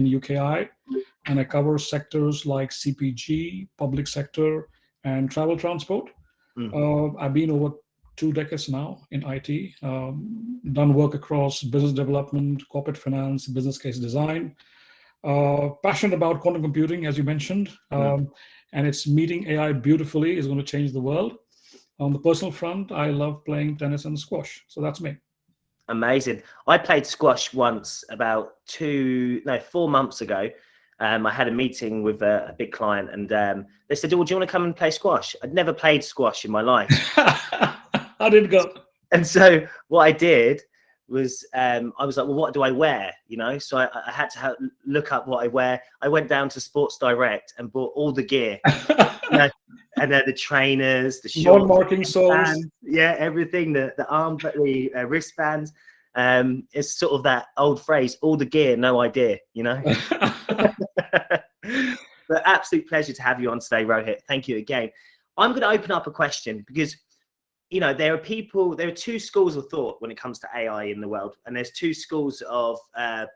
UKI, and I cover sectors like CPG, public sector, and travel transport. I've been over 2 decades now in IT, done work across business development, corporate finance, business case design. Passionate about quantum computing, as you mentioned, and it's meeting AI beautifully is going to change the world. On the personal front, I love playing tennis and squash. So that's me. Amazing. I played squash once about 4 months ago. I had a meeting with a big client, and they said, "Oh, do you want to come and play squash?" I'd never played squash in my life. How did it go? And so what I did was I was like, well, what do I wear? So I had to look up what I wear. I went down to Sports Direct and bought all the gear, and then the trainers, the shorts, marking soles, everything, the arm, the wristbands. It's sort of that old phrase, all the gear, no idea, But absolute pleasure to have you on today, Rohit. Thank you again. I'm going to open up a question because there are two schools of thought when it comes to AI in the world, and there's two schools of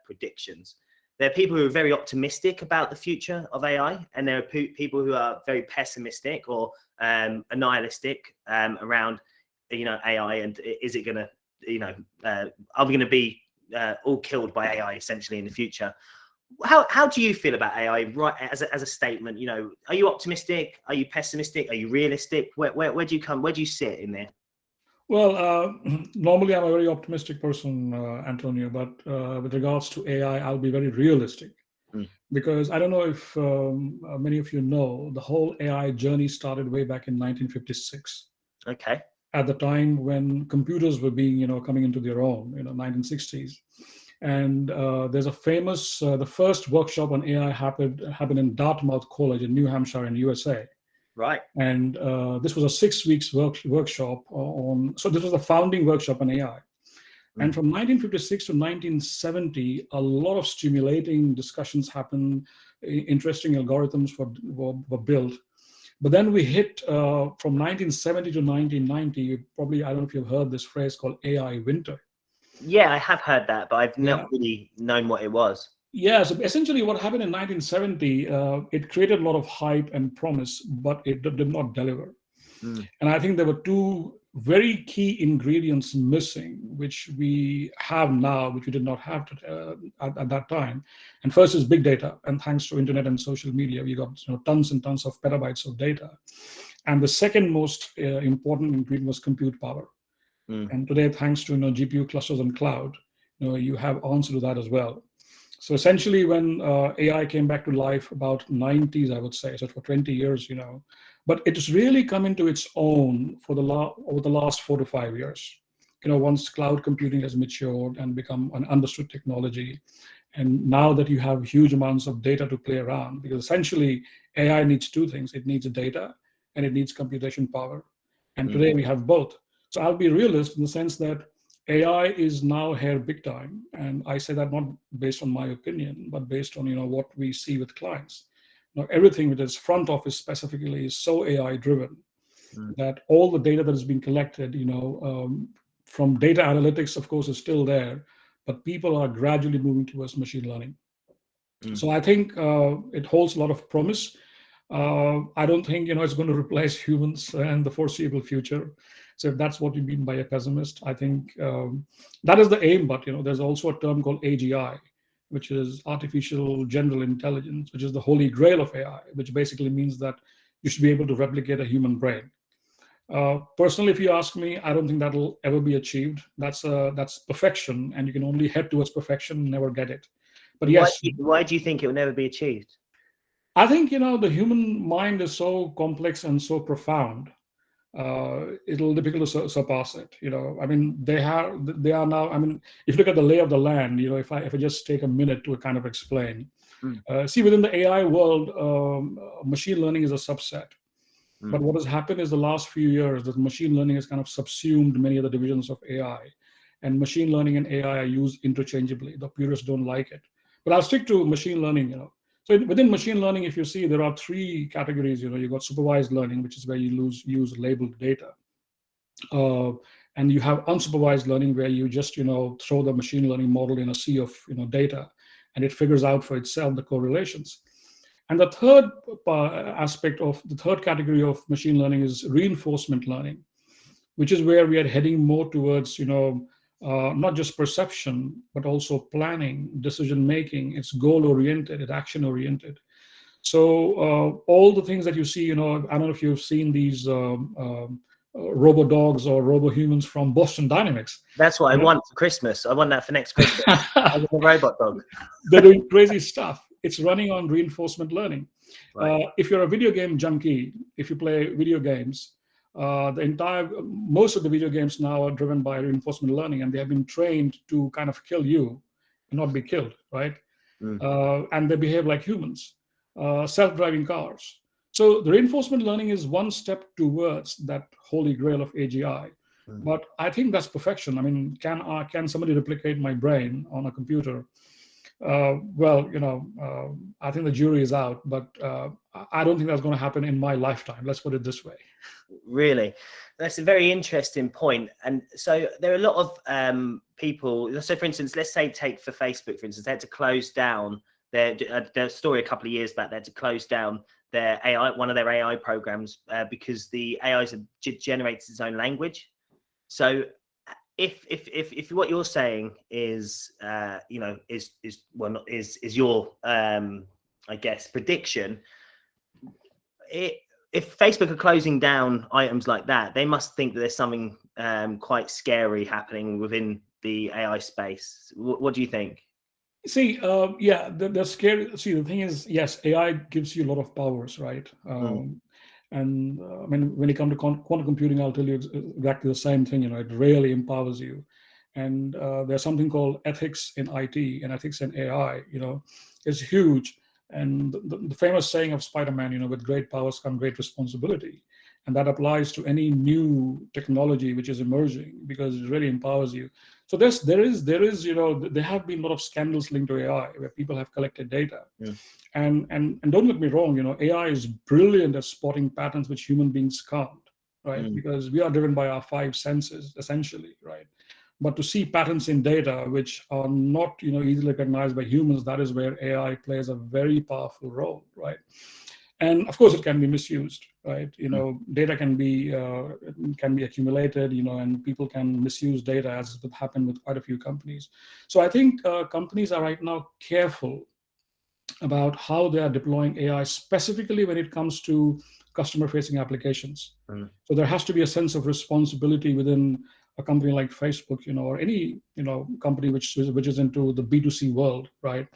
predictions. There are people who are very optimistic about the future of AI, and there are people who are very pessimistic or nihilistic around, AI, and is it going to, are we going to be all killed by AI essentially in the future? How do you feel about AI, right, as a statement? Are you optimistic? Are you pessimistic? Are you realistic? Where do you sit in there? Well, normally I'm a very optimistic person, Antonio, but with regards to AI, I'll be very realistic. Because I don't know if many of you know, the whole AI journey started way back in 1956. Okay. At the time when computers were being, coming into their own, 1960s. And there's a famous, the first workshop on AI happened in Dartmouth College in New Hampshire in USA. Right. And this was a 6 weeks workshop so this was a founding workshop on AI. And from 1956 to 1970, a lot of stimulating discussions happened, interesting algorithms were built. But then we hit from 1970 to 1990, probably, I don't know if you've heard this phrase called AI winter. Yeah, I have heard that, but I've not really known what it was. Yeah, so essentially what happened in 1970, it created a lot of hype and promise, but it did not deliver. And I think there were two very key ingredients missing, which we have now, which we did not have at that time. And first is big data. And thanks to internet and social media, we got tons and tons of petabytes of data. And the second most important ingredient was compute power. And today, thanks to GPU clusters and cloud, you have answer to that as well. So essentially, when AI came back to life about 90s, I would say, so for 20 years, but it's really come into its own for over the last 4 to 5 years. Once cloud computing has matured and become an understood technology, and now that you have huge amounts of data to play around, because essentially AI needs two things: it needs data and it needs computation power. And today we have both. So I'll be realist in the sense that AI is now here big time, and I say that not based on my opinion, but based on what we see with clients. Now everything which is front office specifically is so AI driven that all the data that is being collected, from data analytics, of course, is still there, but people are gradually moving towards machine learning. So I think it holds a lot of promise. I don't think it's going to replace humans in the foreseeable future. So if that's what you mean by a pessimist, I think that is the aim. But there's also a term called AGI, which is artificial general intelligence, which is the holy grail of AI, which basically means that you should be able to replicate a human brain. Personally, if you ask me, I don't think that'll ever be achieved. That's perfection, and you can only head towards perfection and never get it. But yes, why do you think it will never be achieved? I think the human mind is so complex and so profound. It'll be difficult to surpass it. I mean, they are now. I mean, if you look at the lay of the land, if I just take a minute to kind of explain. See, within the AI world, machine learning is a subset. But what has happened is the last few years, that machine learning has kind of subsumed many of the divisions of AI, and machine learning and AI are used interchangeably. The purists don't like it, but I'll stick to machine learning. So within machine learning, if you see, there are three categories. You've got supervised learning, which is where you use labeled data. And you have unsupervised learning, where you just, throw the machine learning model in a sea of, data, and it figures out for itself the correlations. And the third aspect of the third category of machine learning is reinforcement learning, which is where we are heading more towards, not just perception, but also planning, decision making. It's goal oriented, it's action oriented. So all the things that you see, I don't know if you've seen these robo dogs or robo humans from Boston Dynamics. That's what I want for Christmas. I want that for next Christmas. I want a robot dog. They're doing crazy stuff. It's running on reinforcement learning. Right. If you're a video game junkie, if you play video games, most of the video games now are driven by reinforcement learning, and they have been trained to kind of kill you and not be killed, right? And they behave like humans. Self-driving cars. So the reinforcement learning is one step towards that holy grail of AGI. But I think that's perfection. I mean, can somebody replicate my brain on a computer? Well, I think the jury is out, but I don't think that's going to happen in my lifetime. Let's put it this way. Really? That's a very interesting point. And so there are a lot of people. So for instance, let's say take for Facebook, for instance, they had to close down their story a couple of years back. They had to close down their AI, one of their AI programs, because the AI generates its own language. So if what you're saying is is your I guess prediction, if Facebook are closing down items like that, they must think that there's something quite scary happening within the AI space. What do you think? See, they're scary. See, the thing is, yes, AI gives you a lot of powers, right? And I mean, when you come to quantum computing, I'll tell you exactly the same thing. It really empowers you. And there's something called ethics in IT and ethics in AI. Is huge. And the famous saying of Spider-Man, with great powers come great responsibility. And that applies to any new technology which is emerging, because it really empowers you. So there have been a lot of scandals linked to AI where people have collected data. And don't get me wrong, AI is brilliant at spotting patterns which human beings can't, right? Because we are driven by our five senses, essentially, right? But to see patterns in data which are not, easily recognized by humans, that is where AI plays a very powerful role, right? And of course, it can be misused, right? Data can be accumulated, and people can misuse data, as has happened with quite a few companies. So I think companies are right now careful about how they are deploying AI, specifically when it comes to customer-facing applications. So there has to be a sense of responsibility within a company like Facebook, or any company which is into the B2C world, right?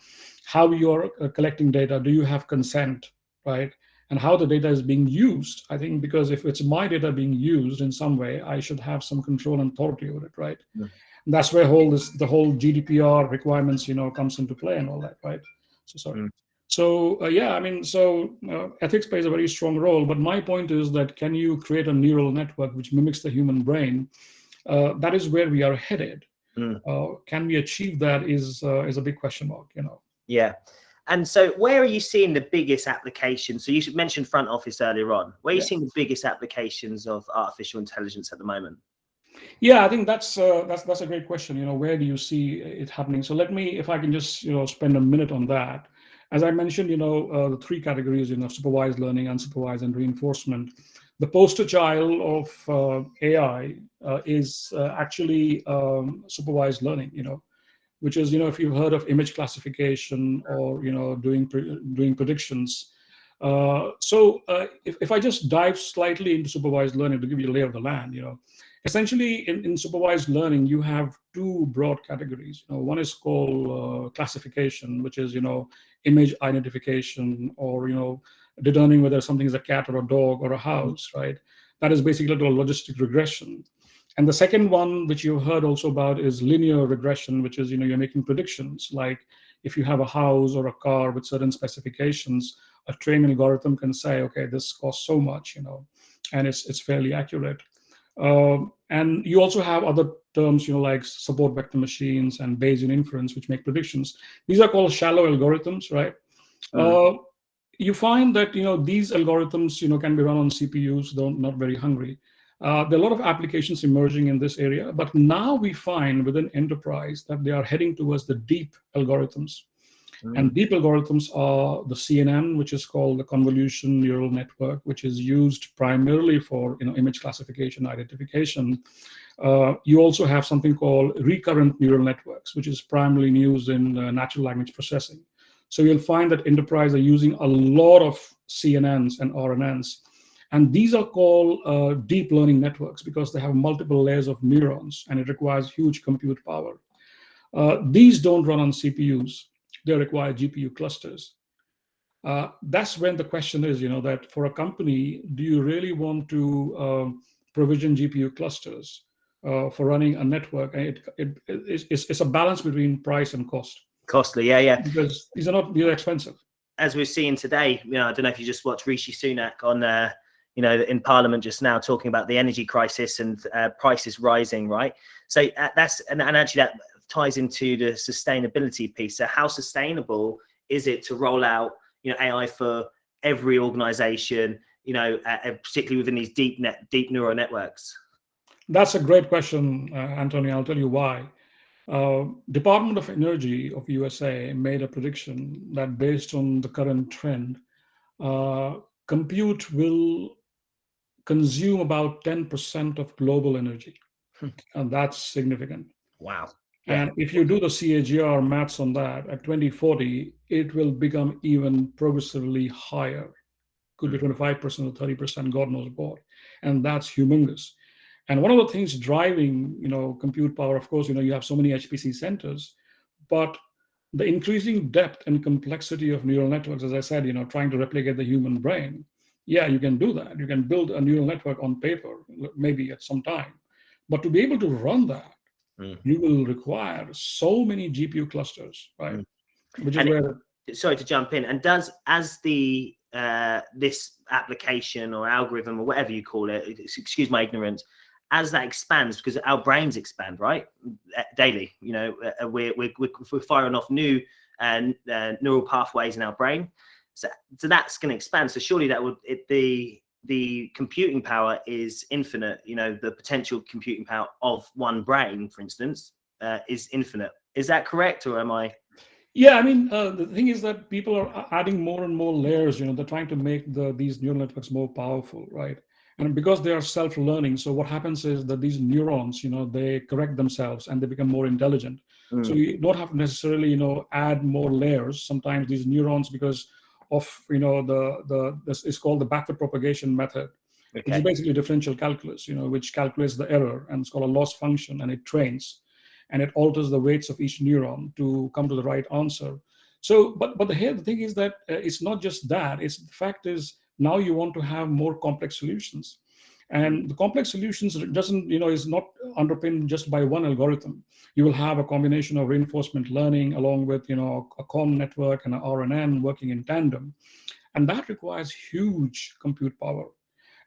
How you're collecting data, do you have consent, right? And how the data is being used. I think because if it's my data being used in some way, I should have some control and authority over it, right? And that's where the whole GDPR requirements, comes into play and all that, right? So sorry. So ethics plays a very strong role. But my point is that can you create a neural network which mimics the human brain? That is where we are headed. Can we achieve that is a big question mark, Yeah. And so where are you seeing the biggest applications? So you mentioned front office earlier on. Where are you seeing the biggest applications of artificial intelligence at the moment? Yeah, I think that's a great question. Where do you see it happening? So if I can just spend a minute on that. As I mentioned, the three categories, supervised learning, unsupervised, and reinforcement. The poster child of AI is actually supervised learning. Which is, if you've heard of image classification or doing predictions. If I just dive slightly into supervised learning to give you a lay of the land, essentially in supervised learning you have two broad categories. One is called classification, which is image identification, or determining whether something is a cat or a dog or a house, right? That is basically a logistic regression. And the second one, which you heard also about, is linear regression, which is, you're making predictions. Like if you have a house or a car with certain specifications, a training algorithm can say, okay, this costs so much, and it's fairly accurate. And you also have other terms, like support vector machines and Bayesian inference, which make predictions. These are called shallow algorithms, right? You find that, these algorithms, can be run on CPUs, though not very hungry. There are a lot of applications emerging in this area, but now we find within enterprise that they are heading towards the deep algorithms. And deep algorithms are the CNN, which is called the convolution neural network, which is used primarily for image classification, identification. You also have something called recurrent neural networks, which is primarily used in natural language processing. So you'll find that enterprises are using a lot of CNNs and RNNs. And these are called deep learning networks because they have multiple layers of neurons and it requires huge compute power. These don't run on CPUs. They require GPU clusters. That's when the question is, that for a company, do you really want to provision GPU clusters for running a network? And it's a balance between price and cost. Costly, yeah. Because these are not really expensive. As we're seeing today, I don't know if you just watched Rishi Sunak on, in Parliament just now talking about the energy crisis and prices rising, right? So and actually that ties into the sustainability piece. So how sustainable is it to roll out, AI for every organization, particularly within these deep neural networks? That's a great question, Antonio. I'll tell you why. Department of Energy of USA made a prediction that based on the current trend, compute will consume about 10% of global energy. And that's significant. Wow. Yeah. And if you do the CAGR maths on that, at 2040, it will become even progressively higher. Could be 25% or 30%, God knows what. And that's humongous. And one of the things driving, compute power, of course, you have so many HPC centers, but the increasing depth and complexity of neural networks, as I said, trying to replicate the human brain. Yeah, you can do that. You can build a neural network on paper, maybe at some time. But to be able to run that, you will require so many GPU clusters, right? Which is where. Sorry to jump in. And as this application or algorithm or whatever you call it, excuse my ignorance, as that expands, because our brains expand, right, daily. We're firing off new neural pathways in our brain, so that's going to expand. So surely that would the computing power is infinite. The potential computing power of one brain, for instance, is infinite. Is that correct, or am I? Yeah, I mean, the thing is that people are adding more and more layers. They're trying to make these neural networks more powerful, right? And because they are self-learning, so what happens is that these neurons, they correct themselves and they become more intelligent. So you don't have to necessarily, add more layers. Sometimes these neurons, because of, this is called the backward propagation method, which is basically differential calculus, which calculates the error, and it's called a loss function, and it trains, and it alters the weights of each neuron to come to the right answer. So, but the thing is that it's not just that. The fact is, now you want to have more complex solutions, and the complex solutions doesn't, is not underpinned just by one algorithm. You will have a combination of reinforcement learning along with, a COM network and an RNN working in tandem, and that requires huge compute power.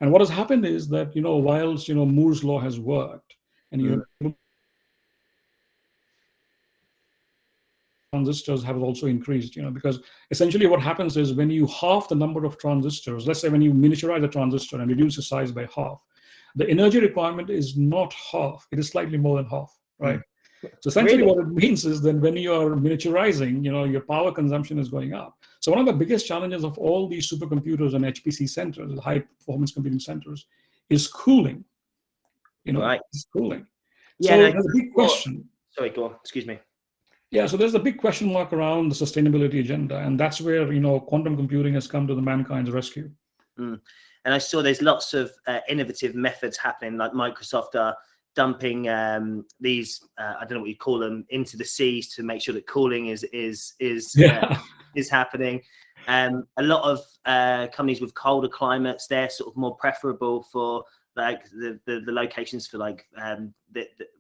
And what has happened is that, whilst, Moore's law has worked, and you transistors have also increased, because essentially what happens is when you halve the number of transistors, let's say when you miniaturize a transistor and reduce the size by half, the energy requirement is not half, it is slightly more than half, right? So essentially what it means is that when you are miniaturizing, your power consumption is going up. So one of the biggest challenges of all these supercomputers and HPC centers, high performance computing centers, is cooling. It's cooling. Yeah, so there's a big question. Sorry, go on, excuse me. Yeah, so there's a big question mark around the sustainability agenda, and that's where quantum computing has come to the mankind's rescue. And I saw there's lots of innovative methods happening, like Microsoft are dumping these I don't know what you call them into the seas to make sure that cooling is happening. A lot of companies with colder climates, they're sort of more preferable for like the locations for like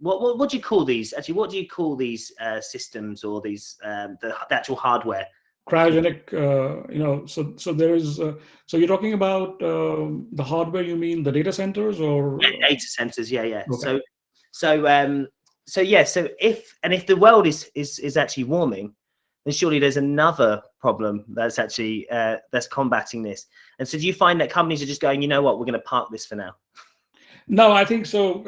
what do you call these actually? What do you call these systems or these the actual hardware? Cryogenic, so there is. So you're talking about the hardware. You mean the data centers or data centers? Yeah. Okay. So if the world is actually warming, then surely there's another problem that's actually that's combating this. And so do you find that companies are just going, you know what, we're going to park this for now? No, I think so.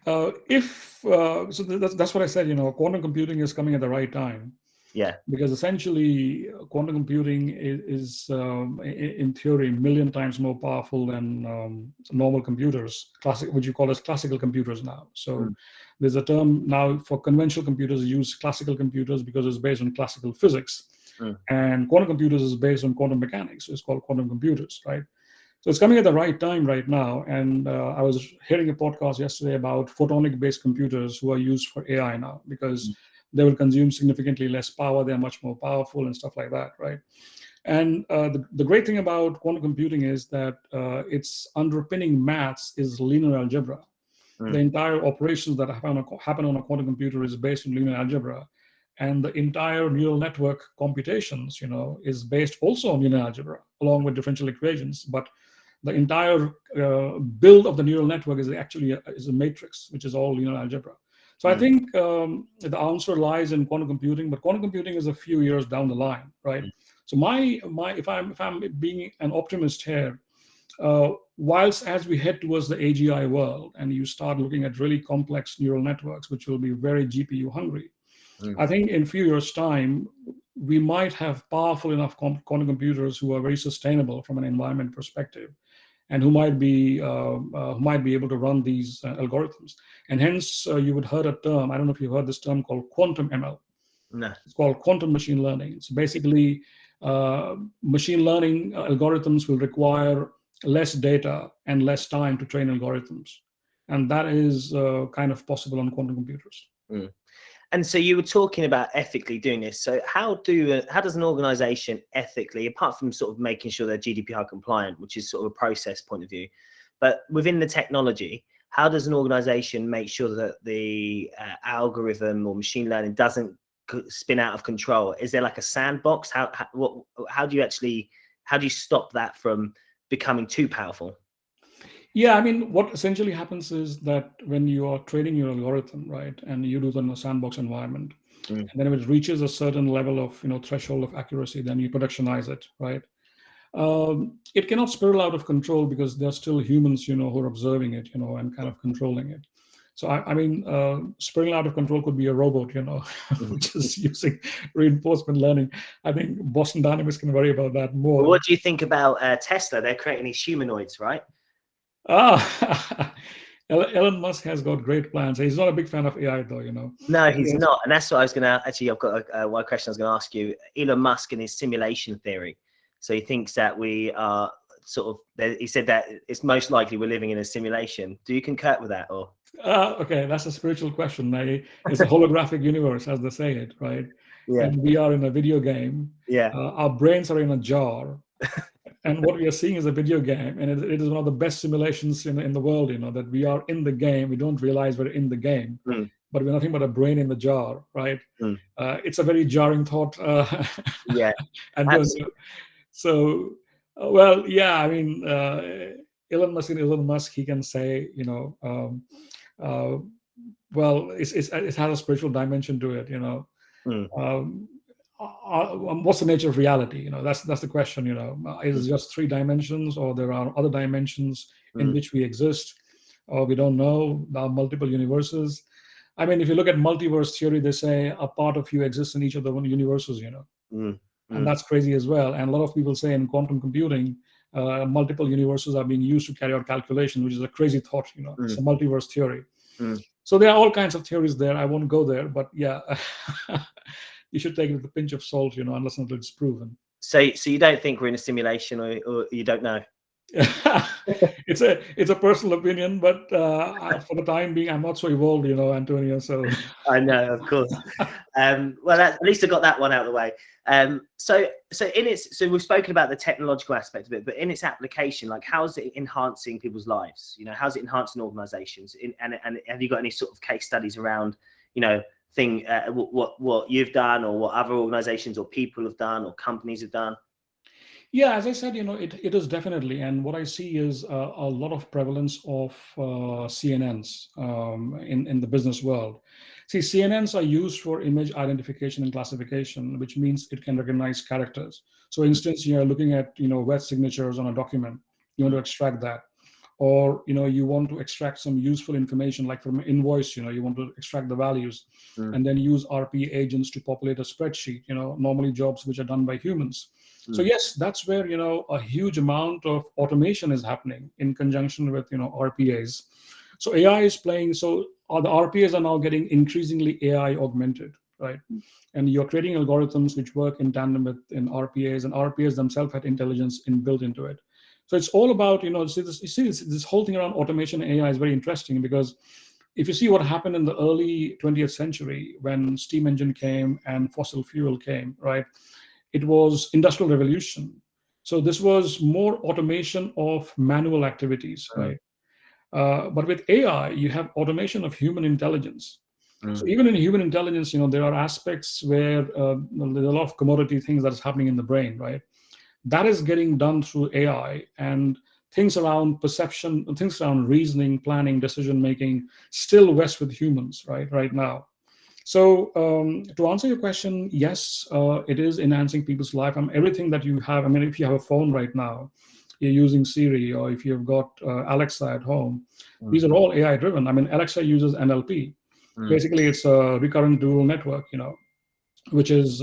So that's what I said. Quantum computing is coming at the right time. Yeah. Because essentially quantum computing is in theory, a million times more powerful than normal computers, which you call as classical computers now. So there's a term now for conventional computers, use classical computers because it's based on classical physics. And quantum computers is based on quantum mechanics. So it's called quantum computers, right? So it's coming at the right time right now. And I was hearing a podcast yesterday about photonic-based computers who are used for AI now, because they will consume significantly less power. They're much more powerful and stuff like that, right? And the great thing about quantum computing is that its underpinning maths is linear algebra. The entire operations that happen on a quantum computer is based on linear algebra. And the entire neural network computations, is based also on linear algebra, along with differential equations. But the entire build of the neural network is actually a matrix, which is all linear algebra. So I think the answer lies in quantum computing, but quantum computing is a few years down the line, right? So if I'm being an optimist here, whilst as we head towards the AGI world and you start looking at really complex neural networks, which will be very GPU hungry, I think in a few years' time, we might have powerful enough quantum computers who are very sustainable from an environment perspective, and who might be able to run these algorithms. And hence, you would heard a term. I don't know if you heard this term called quantum ML. No. It's called quantum machine learning. So basically, machine learning algorithms will require less data and less time to train algorithms, and that is kind of possible on quantum computers. And so you were talking about ethically doing this. So how does an organization ethically, apart from sort of making sure they're GDPR compliant, which is sort of a process point of view, but within the technology, how does an organization make sure that the algorithm or machine learning doesn't spin out of control? Is there like a sandbox? How do you stop that from becoming too powerful? Yeah, I mean, what essentially happens is that when you are training your algorithm, right, and you do it in a sandbox environment, and then if it reaches a certain level of threshold of accuracy, then you productionize it, right? It cannot spiral out of control because there are still humans, who are observing it, and kind of controlling it. So I mean, spiraling out of control could be a robot, which is using reinforcement learning. I think Boston Dynamics can worry about that more. Well, what do you think about Tesla? They're creating these humanoids, right? Elon Musk has got great plans. He's not a big fan of AI, though, No, he's not. And that's what I was going to actually, I've got one question I was going to ask you. Elon Musk and his simulation theory. So he thinks that we are he said that it's most likely we're living in a simulation. Do you concur with that? Or okay, that's a spiritual question. It's a holographic universe, as they say it, right? Yeah. And we are in a video game. Yeah. Our brains are in a jar. And what we are seeing is a video game, and it is one of the best simulations in the world. That we are in the game. We don't realize we're in the game, but we're nothing but a brain in the jar, right? It's a very jarring thought. Yeah. And well, yeah. I mean, Elon Musk, he can say, well, it has a spiritual dimension to it. What's the nature of reality? That's the question. Is it just 3 dimensions, or there are other dimensions in which we exist, or we don't know? There are multiple universes. I mean, if you look at multiverse theory, they say a part of you exists in each of the universes. And that's crazy as well. And a lot of people say in quantum computing, multiple universes are being used to carry out calculation, which is a crazy thought. It's a multiverse theory. So there are all kinds of theories there. I won't go there, but yeah. You should take it with a pinch of salt, unless until it's proven. So you don't think we're in a simulation, or you don't know? It's a personal opinion, but for the time being, I'm not so evolved, Antonio. So I know, of course. Well, at least I got that one out of the way. So we've spoken about the technological aspect of it, but in its application, like, how is it enhancing people's lives? How's it enhancing organizations? And have you got any sort of case studies around, what you've done, or what other organizations or people have done or companies have done? Yeah, as I said, it is definitely. And what I see is a lot of prevalence of CNNs in the business world. See, CNNs are used for image identification and classification, which means it can recognize characters. So, for instance, you're looking at wet signatures on a document. You want to extract that. or you want to extract some useful information, like from an invoice, you want to extract the values, and then use RP agents to populate a spreadsheet, normally jobs which are done by humans. So yes, that's where a huge amount of automation is happening in conjunction with RPAs. So AI is playing. So the RPAs are now getting increasingly AI augmented, right? And you're creating algorithms which work in tandem with RPAs, and RPAs themselves had intelligence built into it. So it's all about this whole thing around automation and AI is very interesting, because if you see what happened in the early 20th century when steam engine came and fossil fuel came, right? It was industrial revolution. So this was more automation of manual activities, right? But with AI, you have automation of human intelligence. So even in human intelligence, there are aspects where there's a lot of commodity things that is happening in the brain, right? That is getting done through AI, and things around perception, things around reasoning, planning, decision making, still rest with humans, right now. So to answer your question, yes, it is enhancing people's life. Everything that you have. If you have a phone right now, you're using Siri, or if you've got Alexa at home, these are all AI driven. Alexa uses NLP. Basically, it's a recurrent neural network, which is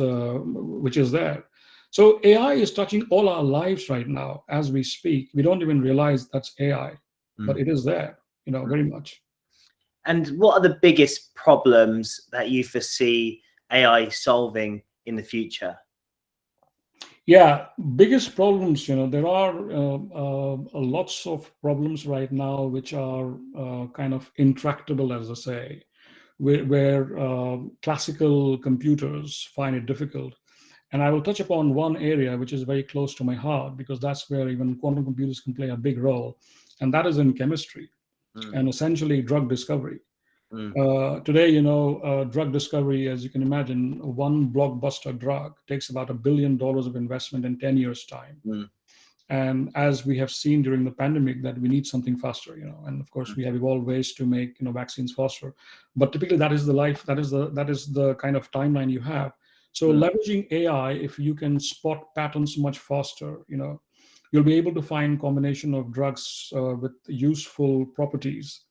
there. So AI is touching all our lives right now as we speak. We don't even realize that's AI, but it is there, very much. And what are the biggest problems that you foresee AI solving in the future? Yeah, biggest problems, there are lots of problems right now which are kind of intractable, as I say, where classical computers find it difficult. And I will touch upon one area which is very close to my heart, because that's where even quantum computers can play a big role, and that is in chemistry and essentially drug discovery. Today, drug discovery, as you can imagine, one blockbuster drug takes about $1 billion of investment in 10 years' time. And as we have seen during the pandemic, that we need something faster, and of course we have evolved ways to make vaccines faster. But typically, that is the kind of timeline you have. So leveraging AI, if you can spot patterns much faster, you'll be able to find combination of drugs with useful properties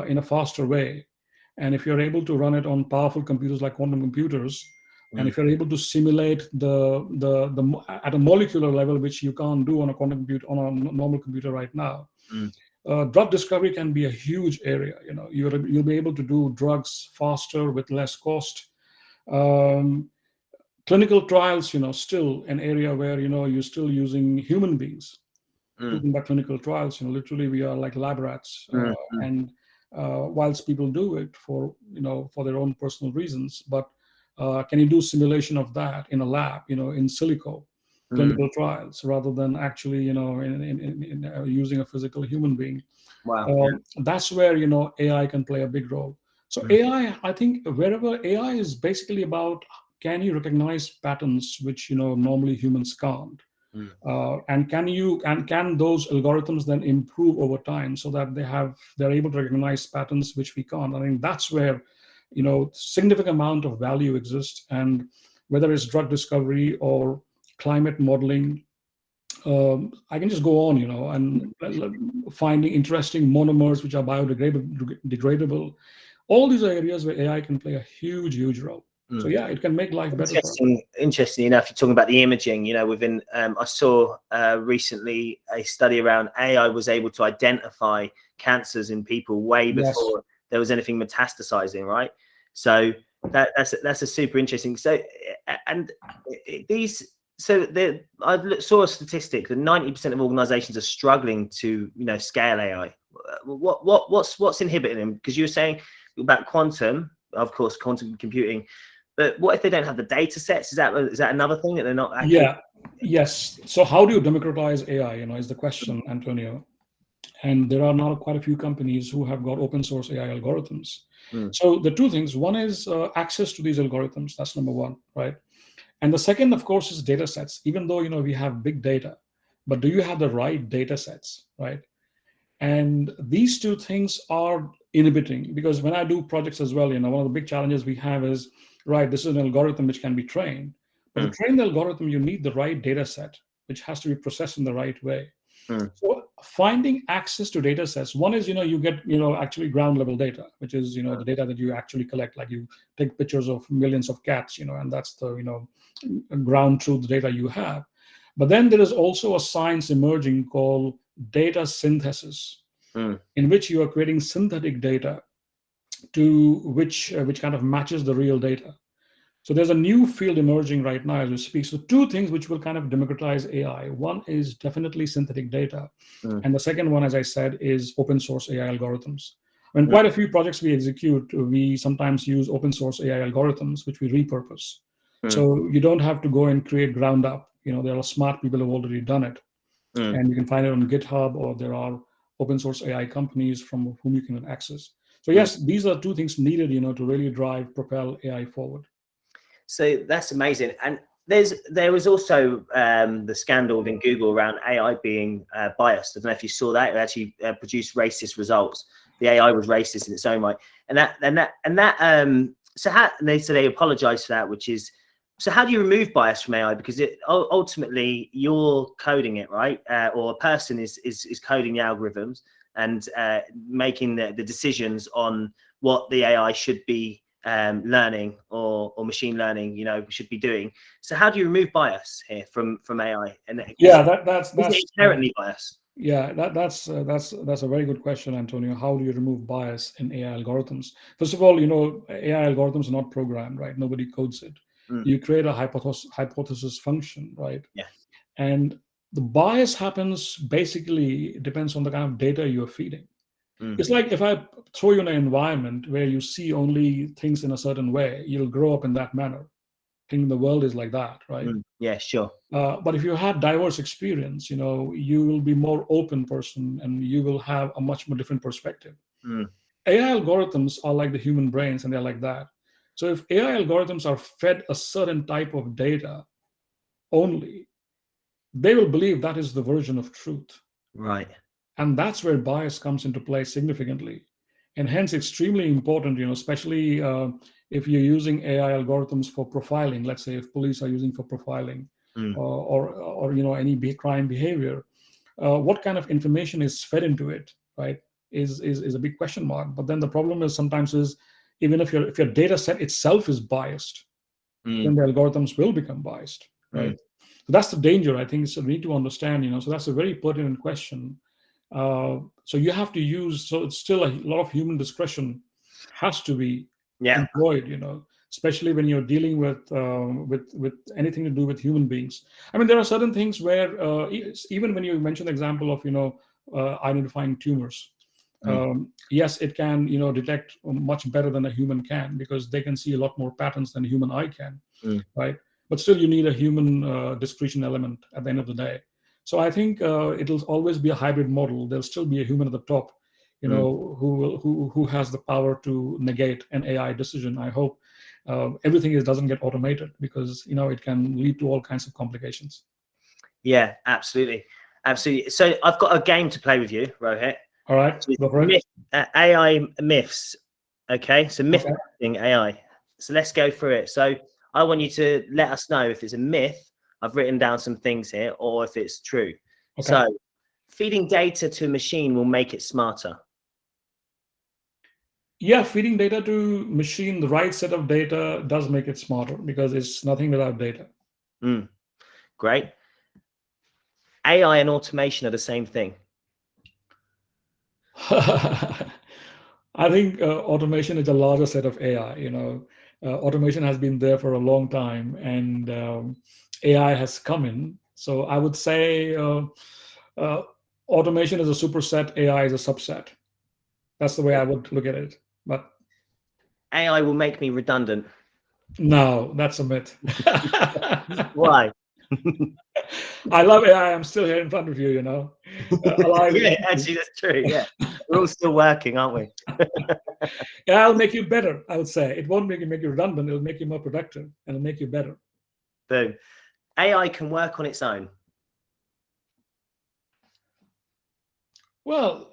in a faster way. And if you're able to run it on powerful computers like quantum computers, and if you're able to simulate the at a molecular level, which you can't do on a quantum computer, on a normal computer right now, drug discovery can be a huge area. You'll be able to do drugs faster with less cost. Clinical trials, still an area where you're still using human beings to conduct clinical trials. Literally, we are like lab rats, and whilst people do it for their own personal reasons, but can you do simulation of that in a lab, in silico clinical trials, rather than actually, in using a physical human being? Wow. That's where AI can play a big role. So AI, I think, wherever AI is basically about, can you recognize patterns which normally humans can't? And can those algorithms then improve over time so that they're able to recognize patterns which we can't? I think that's where significant amount of value exists. And whether it's drug discovery or climate modeling, I can just go on, and finding interesting monomers which are biodegradable. All these are areas where AI can play a huge role. So yeah, it can make life better. Interesting enough, you're talking about the imaging. Within I saw recently a study around AI was able to identify cancers in people way before there was anything metastasizing, right? So that's a super interesting. So and these. So I saw a statistic that 90% of organizations are struggling to scale AI. What's inhibiting them? Because you were saying about quantum, of course, quantum computing. But what if they don't have the data sets? Is that another thing that they're not actually? Yes. So how do you democratize AI? Is the question, Antonio. And there are now quite a few companies who have got open source AI algorithms. So the two things: one is access to these algorithms. That's number one, right? And the second, of course, is data sets. Even though we have big data, but do you have the right data sets, right? And these two things are inhibiting, because when I do projects as well, one of the big challenges we have is, right, this is an algorithm which can be trained, but to train the algorithm, you need the right data set, which has to be processed in the right way. So finding access to data sets. One is, you get, actually ground level data, which is, the data that you actually collect, like you take pictures of millions of cats, and that's the, ground truth data you have. But then there is also a science emerging called data synthesis, in which you are creating synthetic data to which kind of matches the real data. So there's a new field emerging right now as we speak. So two things which will kind of democratize AI. One is definitely synthetic data. And the second one, as I said, is open source AI algorithms. I mean, quite a few projects we execute, we sometimes use open source AI algorithms, which we repurpose. So you don't have to go and create ground up. There are smart people who have already done it. And you can find it on GitHub, or there are open source AI companies from whom you can access. So yes, these are two things needed, to really propel AI forward. So that's amazing. And there was also the scandal in Google around AI being biased. I don't know if you saw that. It actually produced racist results. The AI was racist in its own right. So they apologized for that, which is, so how do you remove bias from AI? Because ultimately you're coding it, right? Or a person is coding the algorithms and making the decisions on what the AI should be learning or machine learning, should be doing. So how do you remove bias here from AI? And that's inherently biased. Yeah, that's a very good question, Antonio. How do you remove bias in AI algorithms? First of all, AI algorithms are not programmed, right? Nobody codes it. You create a hypothesis function, right? Yeah. And the bias happens basically, it depends on the kind of data you're feeding. It's like if I throw you in an environment where you see only things in a certain way, you'll grow up in that manner, thinking the world is like that, right? Yeah, sure. But if you have diverse experience, you will be more open person and you will have a much more different perspective. AI algorithms are like the human brains, and they're like that. So if AI algorithms are fed a certain type of data only, they will believe that is the version of truth. Right. And that's where bias comes into play significantly. And hence extremely important, especially if you're using AI algorithms for profiling. Let's say if police are using for profiling or any crime behavior, what kind of information is fed into it, right, is a big question mark. But then the problem is sometimes is, even if your data set itself is biased, then the algorithms will become biased, right? So that's the danger, I think. So we need to understand, so that's a very pertinent question. So you have to use, so it's still a lot of human discretion has to be employed, especially when you're dealing with anything to do with human beings. I mean, there are certain things where even when you mentioned the example of identifying tumors, yes, it can detect much better than a human can, because they can see a lot more patterns than a human eye can, right? But still, you need a human discretion element at the end of the day. So I think it'll always be a hybrid model. There'll still be a human at the top, who has the power to negate an AI decision. I hope everything doesn't get automated, because it can lead to all kinds of complications. Yeah, absolutely, absolutely. So I've got a game to play with you, Rohit. All right, go for it. AI myths. Okay, so myth AI. So let's go through it. So I want you to let us know if it's a myth. I've written down some things here, or if it's true. Okay. So feeding data to a machine will make it smarter. Yeah, feeding data to machine, the right set of data, does make it smarter, because it's nothing without data. Great. AI and automation are the same thing. I think automation is a larger set of AI. Automation has been there for a long time, and AI has come in. So I would say automation is a superset, AI is a subset. That's the way I would look at it. But AI will make me redundant. No, that's a myth. Why? I love AI. I'm still here in front of you, alive. Yeah, actually, that's true. Yeah, we're all still working, aren't we? Yeah, it'll make you better, I would say. It won't make you redundant. It'll make you more productive, and it'll make you better. Boom. AI can work on its own. Well,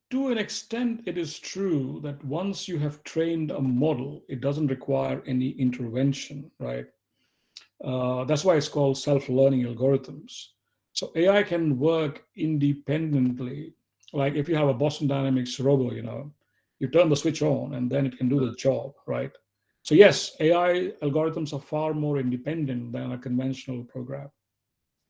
to an extent, it is true that once you have trained a model, it doesn't require any intervention, right? That's why it's called self-learning algorithms. So AI can work independently. Like if you have a Boston Dynamics robo, you turn the switch on and then it can do the job, right? So yes, AI algorithms are far more independent than a conventional program.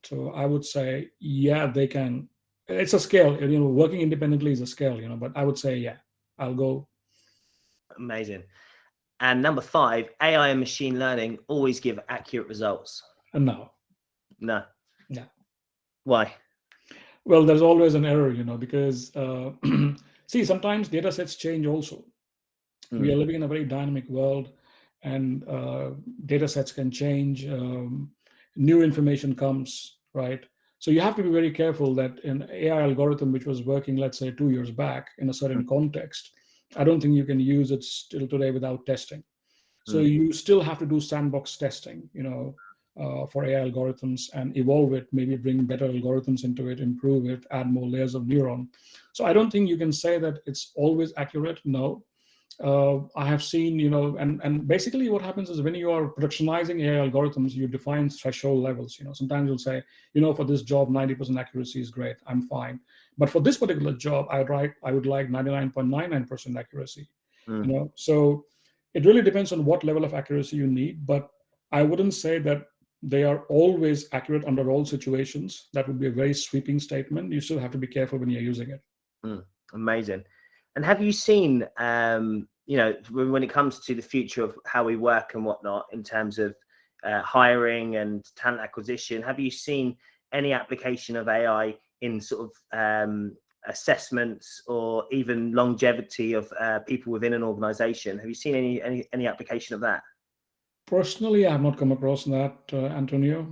So I would say, yeah, they can. It's a scale, working independently is a scale, but I would say, yeah, I'll go. Amazing. And number 5, AI and machine learning always give accurate results. No. No. No. Why? Well, there's always an error, because see, sometimes data sets change also. We are living in a very dynamic world, and data sets can change. New information comes, right? So you have to be very careful that an AI algorithm which was working, let's say, 2 years back in a certain context, I don't think you can use it still today without testing. So you still have to do sandbox testing, for AI algorithms and evolve it, maybe bring better algorithms into it, improve it, add more layers of neuron. So I don't think you can say that it's always accurate. No. I have seen, and basically what happens is when you are productionizing AI algorithms, you define threshold levels. Sometimes you'll say, for this job, 90% accuracy is great. I'm fine. But for this particular job, I would like 99.99% accuracy. So it really depends on what level of accuracy you need. But I wouldn't say that they are always accurate under all situations. That would be a very sweeping statement. You still have to be careful when you're using it. Amazing. And have you seen, when it comes to the future of how we work and whatnot, in terms of hiring and talent acquisition, have you seen any application of AI in sort of assessments or even longevity of people within an organization? Have you seen any application of that? Personally, I have not come across that, Antonio.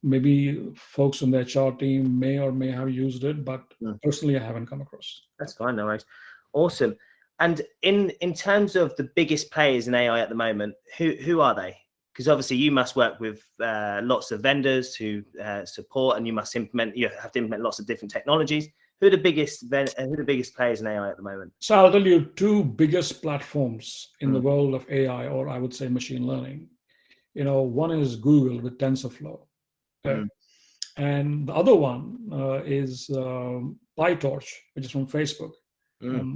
Maybe folks on the HR team may or may have used it, but personally, I haven't come across. That's fine, no worries. Awesome. And in terms of the biggest players in AI at the moment, who are they? Because obviously you must work with lots of vendors who support, and you have to implement lots of different technologies. Who are the biggest players in AI at the moment? So I'll tell you two biggest platforms in the world of AI, or I would say machine learning. One is Google with TensorFlow, okay? And the other one is PyTorch, which is from Facebook.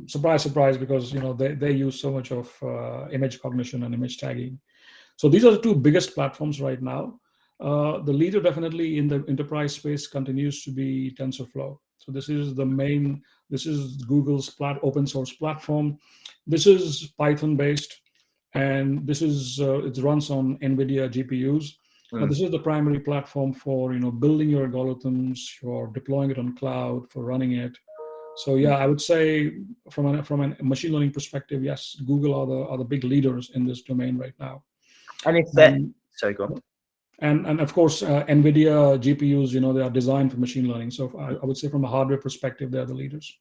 Surprise, surprise, because they use so much of image cognition and image tagging. So these are the two biggest platforms right now. The leader definitely in the enterprise space continues to be TensorFlow. So this is Google's open source platform. This is Python based, and it runs on NVIDIA GPUs. Now, this is the primary platform for building your algorithms, for deploying it on cloud, for running it. So yeah, I would say from a machine learning perspective, yes, Google are the big leaders in this domain right now. And sorry, go on. And of course, NVIDIA GPUs, they are designed for machine learning. So I would say from a hardware perspective, they're the leaders.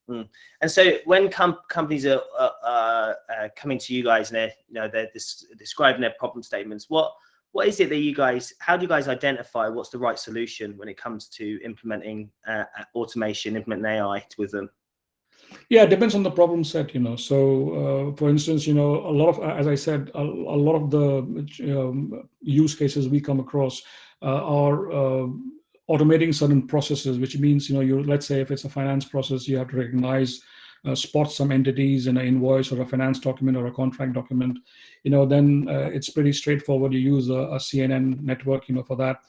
And so when companies are coming to you guys and they're describing their problem statements, what is it that how do you guys identify what's the right solution when it comes to implementing automation, implementing AI with them? Yeah, it depends on the problem set, So, for instance, a lot of, as I said, a lot of the use cases we come across are automating certain processes, which means, let's say if it's a finance process, you have to recognize, spot some entities in an invoice or a finance document or a contract document, then it's pretty straightforward. You use a CNN network, for that.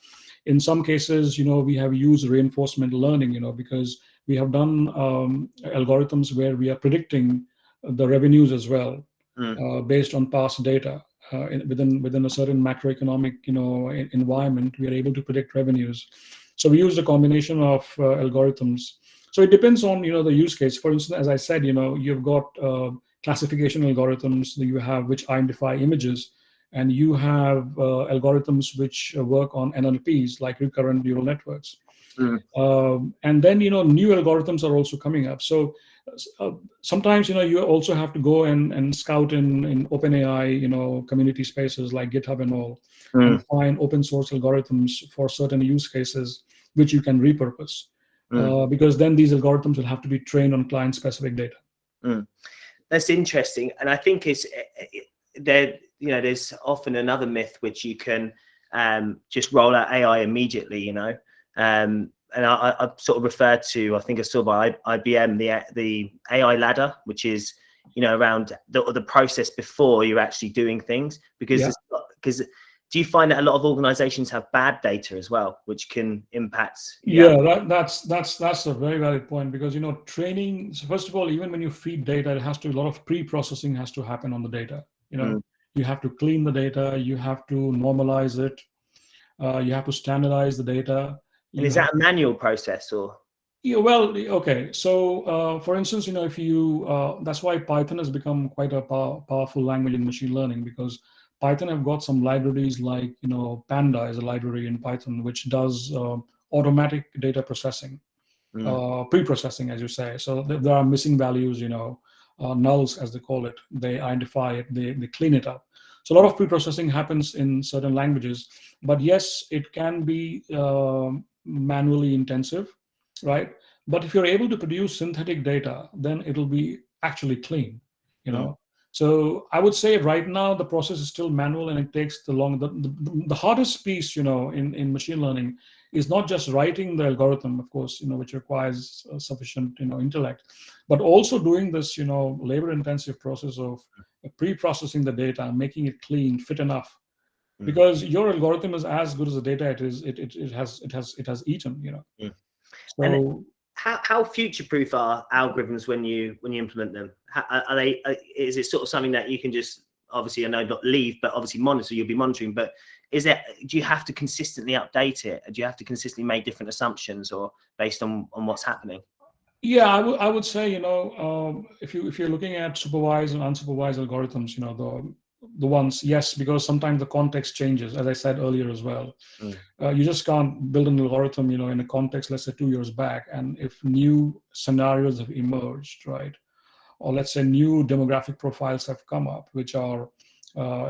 In some cases, we have used reinforcement learning, because we have done algorithms where we are predicting the revenues as well, based on past data. Within a certain macroeconomic, environment, we are able to predict revenues. So we use a combination of algorithms. So it depends on the use case. For instance, as I said, you've got classification algorithms that you have which identify images, and you have algorithms which work on NLPs, like recurrent neural networks. And then new algorithms are also coming up. So sometimes you also have to go and scout in OpenAI community spaces like GitHub and all, and find open source algorithms for certain use cases which you can repurpose, because then these algorithms will have to be trained on client specific data. That's interesting, and I think there's often another myth which you can just roll out AI immediately, you know. And I sort of referred to, I think I saw by IBM, the AI ladder, which is, you know, around the process before you're actually doing things, because do you find that a lot of organizations have bad data as well, which can impact? That's a very valid point, because, you know, training, so first of all, even when you feed data, it has to, a lot of pre-processing has to happen on the data. You know, you have to clean the data, you have to normalize it, you have to standardize the data. And is that a manual process or? Yeah, well, okay. So, for instance, you know, if you, that's why Python has become quite a powerful language in machine learning, because Python have got some libraries like, you know, Panda is a library in Python, which does automatic data processing, pre-processing, as you say. So there are missing values, you know, nulls, as they call it. They identify it, they clean it up. So a lot of pre-processing happens in certain languages, but yes, it can be manually intensive, right? But if you're able to produce synthetic data, then it'll be actually clean, you know. So I would say right now the process is still manual, and it takes the hardest piece, you know, in machine learning is not just writing the algorithm, of course, you know, which requires sufficient, you know, intellect, but also doing this, you know, labor-intensive process of pre-processing the data, making it clean, fit enough, because your algorithm is as good as the data it has eaten, you know. So. And how future-proof are algorithms when you implement them? Are they? Is it sort of something that you can just, obviously, I know not leave, but obviously monitor? You'll be monitoring, but is it? Do you have to consistently update it? Do you have to consistently make different assumptions, or based on what's happening? Yeah, I would say, you know, if you're looking at supervised and unsupervised algorithms, you know, the ones, yes, because sometimes the context changes, as I said earlier as well. You just can't build an algorithm, you know, in a context, let's say 2 years back, and if new scenarios have emerged, right, or let's say new demographic profiles have come up which are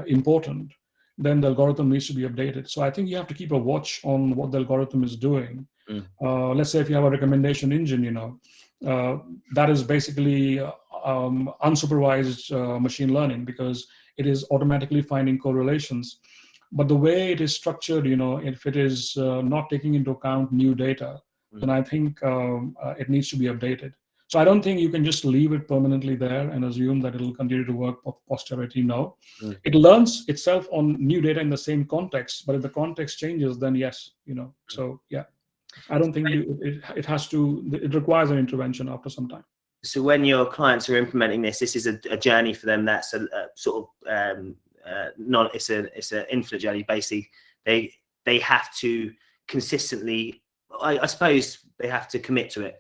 important, then the algorithm needs to be updated. So I think you have to keep a watch on what the algorithm is doing. Let's say if you have a recommendation engine, you know, that is basically unsupervised machine learning, because it is automatically finding correlations. But the way it is structured, you know, if it is not taking into account new data, then I think it needs to be updated. So I don't think you can just leave it permanently there and assume that it'll continue to work for posterity. No, it learns itself on new data in the same context, but if the context changes, then yes, you know. So yeah, I don't think it has to. It requires an intervention after some time. So when your clients are implementing this is a journey for them that's a sort of not, it's an infinite journey. Basically, they have to consistently, I suppose they have to commit to it.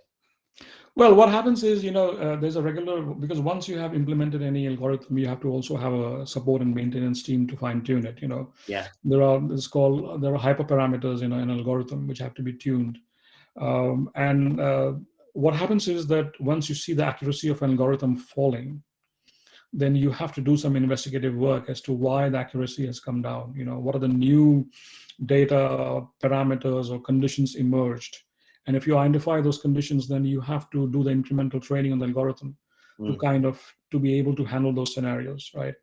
Well, what happens is, you know, there's a regular, because once you have implemented any algorithm, you have to also have a support and maintenance team to fine tune it, you know. Yeah. There are hyperparameters, you know, in an algorithm which have to be tuned. What happens is that once you see the accuracy of an algorithm falling, then you have to do some investigative work as to why the accuracy has come down. You know, what are the new data parameters or conditions emerged? And if you identify those conditions, then you have to do the incremental training on the algorithm to be able to handle those scenarios, right?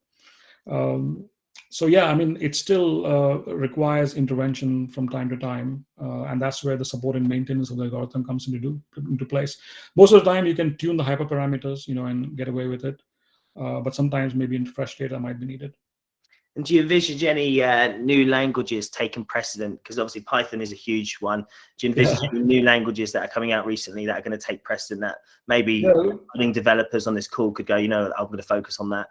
So yeah, I mean, it still requires intervention from time to time, and that's where the support and maintenance of the algorithm comes into place. Most of the time, you can tune the hyperparameters, you know, and get away with it, but sometimes maybe fresh data might be needed. And do you envisage any new languages taking precedent? Because obviously Python is a huge one. Do you envisage any new languages that are coming out recently that are going to take precedent, that maybe developers on this call could go, you know, I'm going to focus on that?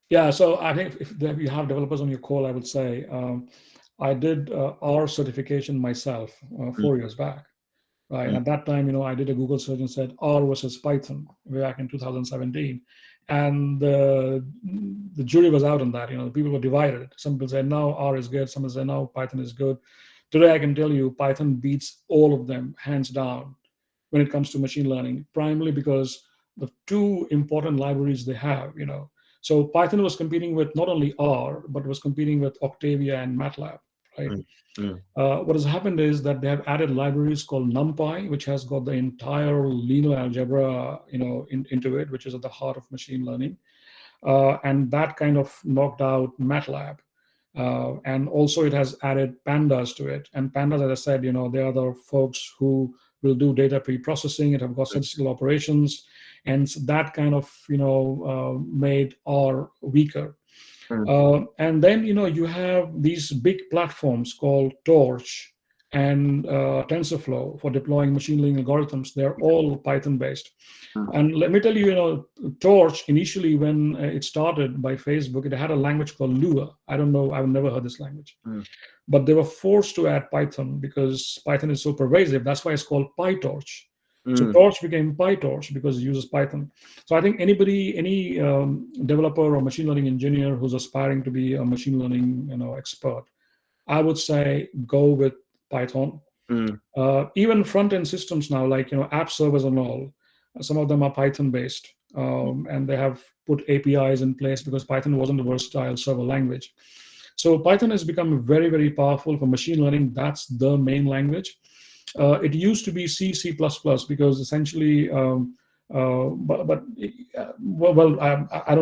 Yeah, so I think if you have developers on your call, I would say I did R certification myself 4 years back, right? And at that time, you know, I did a Google search and said R versus Python back in 2017. And the jury was out on that. You know, the people were divided. Some people said, no, R is good. Some people said, no, Python is good. Today, I can tell you Python beats all of them, hands down, when it comes to machine learning, primarily because the two important libraries they have, you know. So Python was competing with not only R, but was competing with Octavia and MATLAB, right? What has happened is that they have added libraries called NumPy, which has got the entire linear algebra, you know, into it, which is at the heart of machine learning, and that kind of knocked out MATLAB. And also it has added pandas to it. And pandas, as I said, they are the folks who will do data pre-processing. It have got statistical operations, and so that kind of made R weaker. And then you have these big platforms called Torch and TensorFlow for deploying machine learning algorithms. They're all Python based. And let me tell you, Torch initially, when it started by Facebook, it had a language called Lua. I don't know, I've never heard this language. But they were forced to add Python because Python is so pervasive. That's why it's called PyTorch. So Torch became PyTorch because it uses Python. So I think any developer or machine learning engineer who's aspiring to be a machine learning expert, I would say go with Python. Even front-end systems now, like app servers and all, some of them are Python based, and they have put APIs in place because Python wasn't a versatile server language. So Python has become very, very powerful for machine learning. That's the main language. It used to be C, C++ because essentially, I don't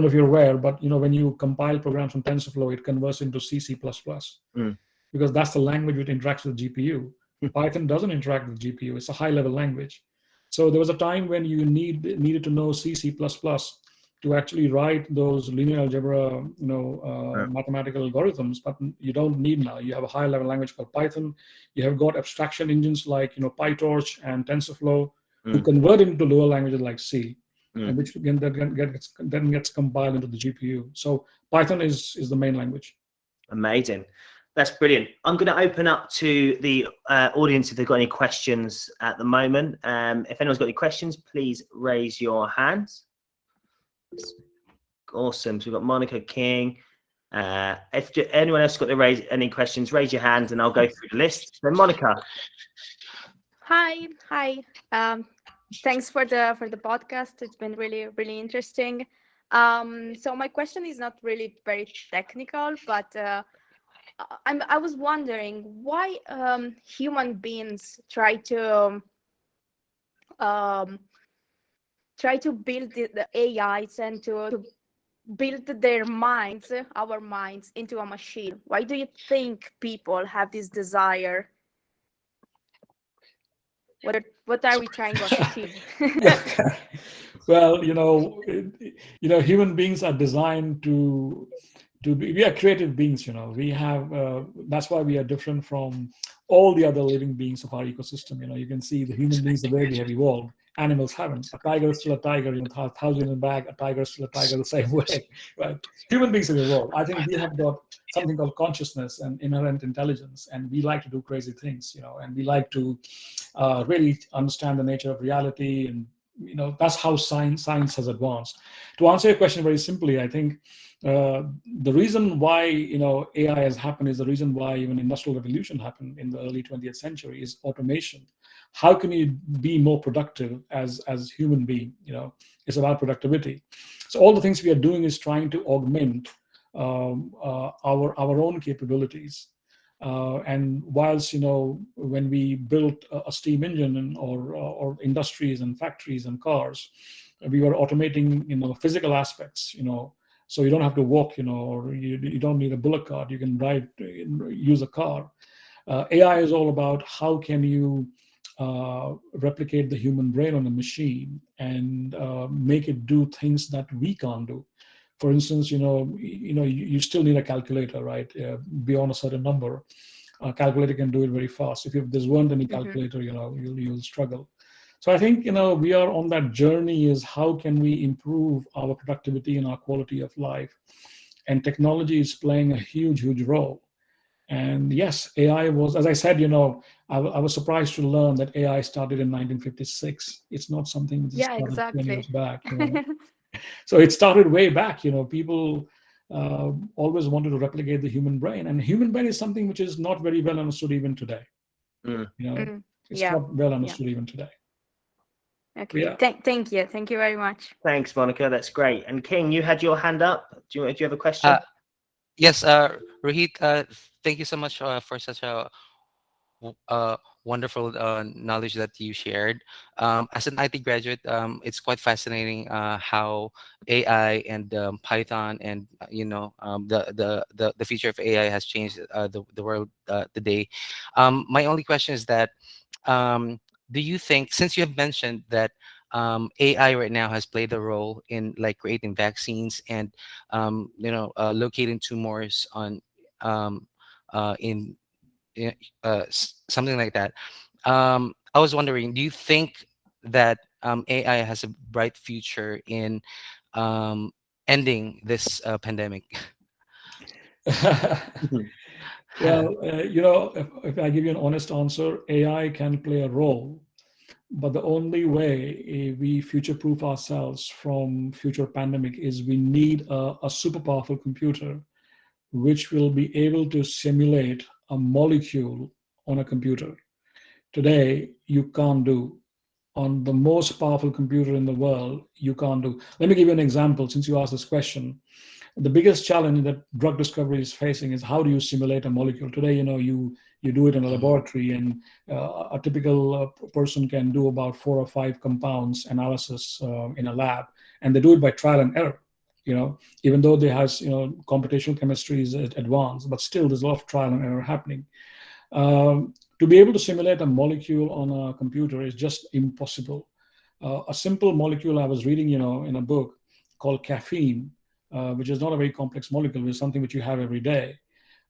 know if you're aware, but when you compile programs from TensorFlow, it converts into C, C++, because that's the language which interacts with GPU. Python doesn't interact with GPU. It's a high-level language. So there was a time when you needed to know C, C++ to actually write those linear algebra, mathematical algorithms, but you don't need now. You have a high-level language called Python. You have got abstraction engines like PyTorch and TensorFlow, who convert into lower languages like C, and which again then gets compiled into the GPU. So Python is the main language. Amazing. That's brilliant. I'm going to open up to the audience if they've got any questions at the moment. If anyone's got any questions, please raise your hands. Awesome. So we've got Monica King. If anyone else got to raise any questions, raise your hand and I'll go through the list. So Monica. Hi. Thanks for the podcast. It's been really, really interesting. So my question is not really very technical, but I was wondering why human beings try to build the AIs and to build our minds into a machine. Why do you think people have this desire? What are we trying to achieve? Well, human beings are designed to be. We are creative beings. We have. That's why we are different from all the other living beings of our ecosystem. You can see the human beings, the way we have evolved. Animals haven't. A tiger is still a tiger. 1,000 years back, a tiger is still a tiger the same way. Right? Human beings have evolved. I think we have got something called consciousness and inherent intelligence, and we like to do crazy things. And we like to really understand the nature of reality, and that's how science has advanced. To answer your question very simply, I think the reason why AI has happened is the reason why even industrial revolution happened in the early 20th century is automation. How can you be more productive as human being? It's about productivity. So all the things we are doing is trying to augment our own capabilities. And whilst when we built a steam engine or industries and factories and cars, we were automating physical aspects. So you don't have to walk, or you don't need a bullock cart. You can use a car. AI is all about how can you replicate the human brain on a machine and make it do things that we can't do. For instance, you still need a calculator, right? Beyond a certain number, a calculator can do it very fast. If there weren't any calculator, you'll struggle. So I think we are on that journey. Is how can we improve our productivity and our quality of life? And technology is playing a huge role. And yes, AI was, as I said, I was surprised to learn that AI started in 1956. It's not something that started exactly. 20 years back. So it started way back. People always wanted to replicate the human brain, and human brain is something which is not very well understood even today. It's not well understood even today. Okay. Yeah. Thank you very much. Thanks, Monica. That's great. And King, you had your hand up. Do you have a question? Yes, Rohit. Thank you so much for such a wonderful knowledge that you shared. As an IT graduate, it's quite fascinating how AI and Python and the future of AI has changed the world today. My only question is that, um, do you think, since you have mentioned that AI right now has played a role in like creating vaccines and locating tumors on um, in something like that. I was wondering, do you think that AI has a bright future in um, ending this pandemic? Well, if I give you an honest answer, AI can play a role, but the only way we future-proof ourselves from future pandemic is we need a super powerful computer which will be able to simulate a molecule on a computer. Today, you can't do. On the most powerful computer in the world, you can't do. Let me give you an example since you asked this question. The biggest challenge that drug discovery is facing is how do you simulate a molecule today? You do it in a laboratory, and a typical person can do about 4 or 5 compounds analysis in a lab, and they do it by trial and error. Even though they has computational chemistry is advanced, but still there's a lot of trial and error happening. To be able to simulate a molecule on a computer is just impossible. A simple molecule I was reading, in a book called caffeine, which is not a very complex molecule, it's something which you have every day.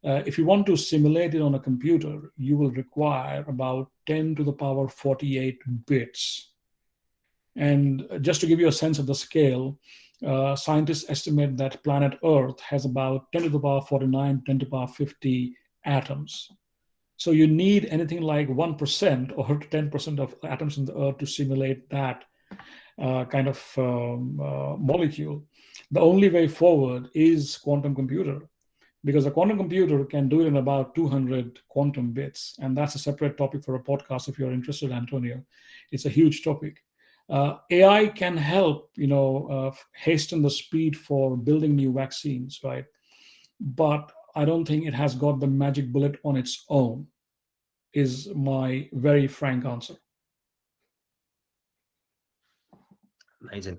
If you want to simulate it on a computer, you will require about 10 to the power 48 bits. And just to give you a sense of the scale, scientists estimate that planet Earth has about 10 to the power 49, 10 to the power 50 atoms. So you need anything like 1% or 10% of atoms in the Earth to simulate that kind of molecule. The only way forward is quantum computer, because a quantum computer can do it in about 200 quantum bits. And that's a separate topic for a podcast if you're interested, Antonio. It's a huge topic. AI can help, hasten the speed for building new vaccines, right? But I don't think it has got the magic bullet on its own, is my very frank answer. Amazing.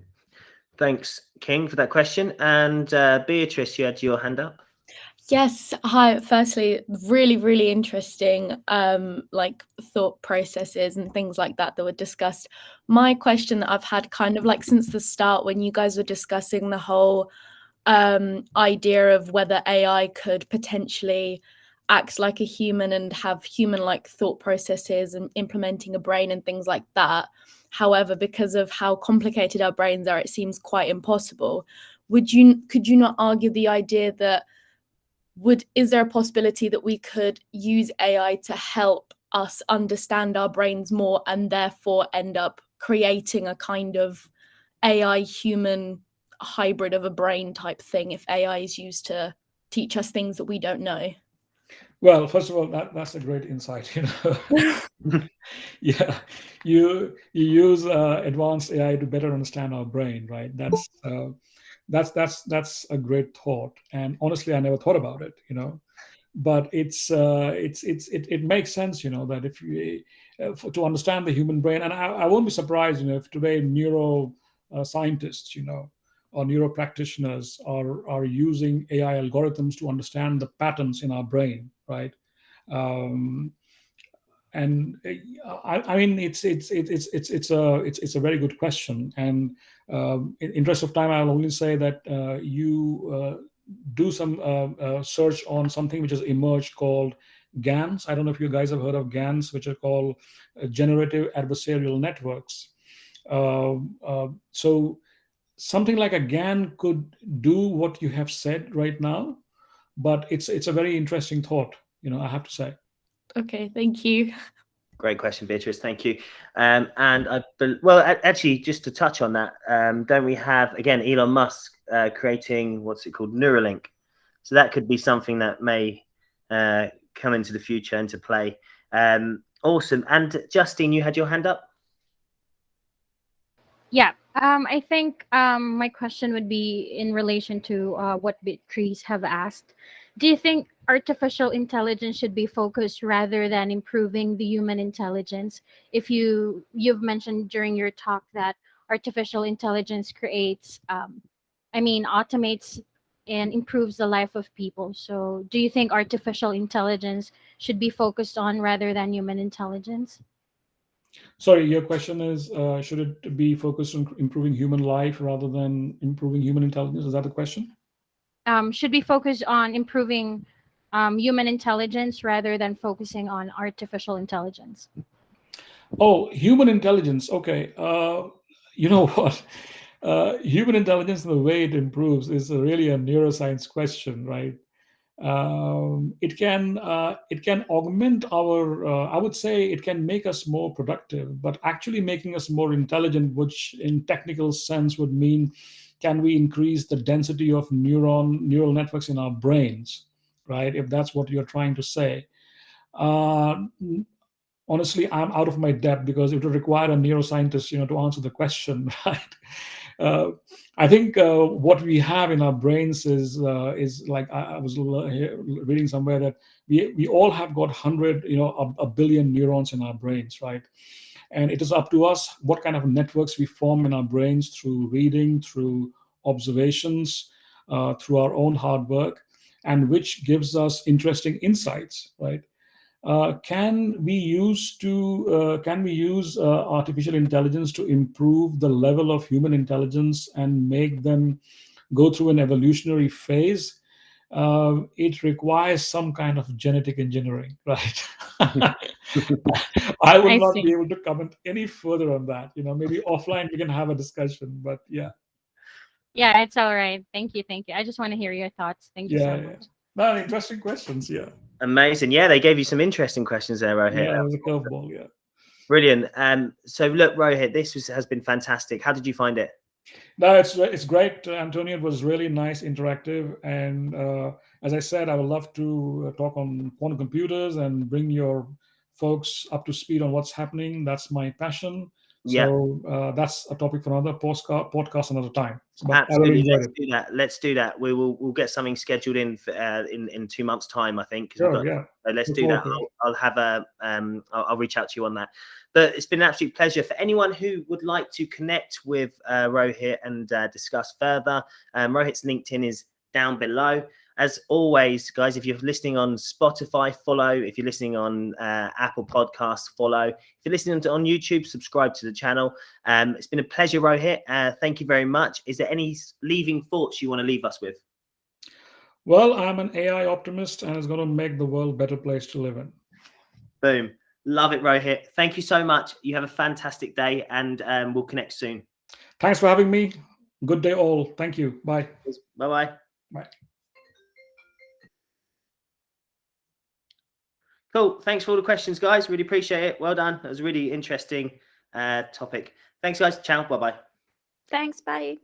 Thanks, King, for that question. And Beatrice, you had your hand up. Yes. Hi. Firstly, really, really interesting like thought processes and things like that were discussed. My question that I've had kind of like since the start when you guys were discussing the whole idea of whether AI could potentially act like a human and have human-like thought processes and implementing a brain and things like that. However, because of how complicated our brains are, it seems quite impossible. Could you not argue the idea that is there a possibility that we could use AI to help us understand our brains more and therefore end up creating a kind of AI human hybrid of a brain type thing if AI is used to teach us things that we don't know? Well, first of all, that's a great insight. Yeah, you use advanced AI to better understand our brain, right? That's a great thought, and honestly, I never thought about it. But it makes sense, that if to understand the human brain, and I won't be surprised, if today neuro scientists, or neuro practitioners are using AI algorithms to understand the patterns in our brain, right? Um, and I mean, it's a very good question. And in interest of time, I'll only say that you do some search on something which has emerged called GANs. I don't know if you guys have heard of GANs, which are called generative adversarial networks. So something like a GAN could do what you have said right now, but it's a very interesting thought, I have to say. Okay, thank you. Great question, Beatrice. Thank you. And actually, just to touch on that, don't we have again Elon Musk creating what's it called, Neuralink? So that could be something that may come into the future into play. Awesome. And Justine, you had your hand up. Yeah, I think my question would be in relation to what Beatrice have asked. Do you think artificial intelligence should be focused rather than improving the human intelligence. If you've mentioned during your talk that artificial intelligence creates, automates and improves the life of people. So, do you think artificial intelligence should be focused on rather than human intelligence? Sorry, your question is, should it be focused on improving human life rather than improving human intelligence? Is that the question? Should be focused on improving human intelligence rather than focusing on artificial intelligence. Oh, human intelligence. Okay. You know what? Human intelligence and the way it improves is really a neuroscience question, right? It can augment our. I would say it can make us more productive, but actually making us more intelligent, which in technical sense would mean, can we increase the density of neural networks in our brains, right? If that's what you're trying to say. Uh, Honestly, I'm out of my depth because it would require a neuroscientist, to answer the question, right? Uh, I think what we have in our brains is like I was reading somewhere that we all have got 100, a billion neurons in our brains, right? And it is up to us what kind of networks we form in our brains through reading, through observations, through our own hard work, and which gives us interesting insights, right? Can we use artificial intelligence to improve the level of human intelligence and make them go through an evolutionary phase? It requires some kind of genetic engineering, right? I will I not be see. able to comment any further on that. Maybe offline we can have a discussion, but yeah. Yeah, it's all right. Thank you. Thank you. I just want to hear your thoughts. Thank you so Yeah, yeah. much. No, interesting questions. Yeah, Amazing. Yeah, they gave you some interesting questions there, Rohit. yeah. It was a curveball. Yeah. Brilliant. So look, Rohit, has been fantastic. How did you find it? No, it's great, Antonio. It was really nice, interactive, and as I said, I would love to talk on quantum computers and bring your folks up to speed on what's happening. That's my passion. Yeah, So that's a topic for another podcast another time. But I really absolutely. enjoyed Let's it. do that. Let's do that. We'll get something scheduled in for, in 2 months' time, I think, because we've Sure, got. yeah. So let's Look do that. forward to it. I'll have a I'll reach out to you on that. But it's been an absolute pleasure. For anyone who would like to connect with Rohit and discuss further, Rohit's LinkedIn is down below. As always, guys, if you're listening on Spotify, follow. If you're listening on Apple Podcasts, follow. If you're listening on YouTube, subscribe to the channel. It's been a pleasure, Rohit. Thank you very much. Is there any leaving thoughts you want to leave us with? Well, I'm an AI optimist, and it's going to make the world a better place to live in. Boom. Love it, Rohit. Thank you so much. You have a fantastic day, and we'll connect soon. Thanks for having me. Good day, all. Thank you. Bye. Bye-bye. Bye. Cool. Thanks for all the questions, guys. Really appreciate it. Well done. That was a really interesting topic. Thanks, guys. Ciao. Bye-bye. Thanks. Bye.